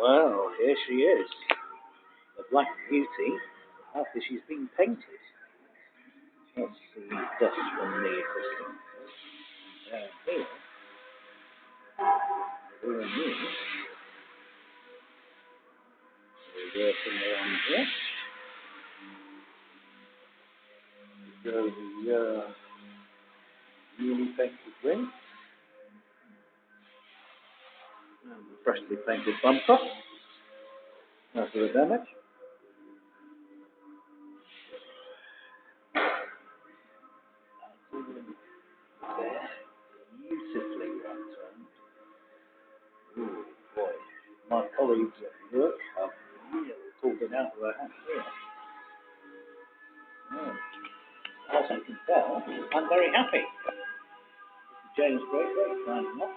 Well, here she is, the Black Beauty, after she's been painted. Let's see dust from the existing. Down here, we're new. We're working around here. Go the newly painted ring. And the freshly painted bumper. After the damage. That's all in there. Beautifully wrapped around. Ooh, boy. My colleagues at work have really pulled it out of their hat here. As you can tell, I'm very happy. James Great, kind enough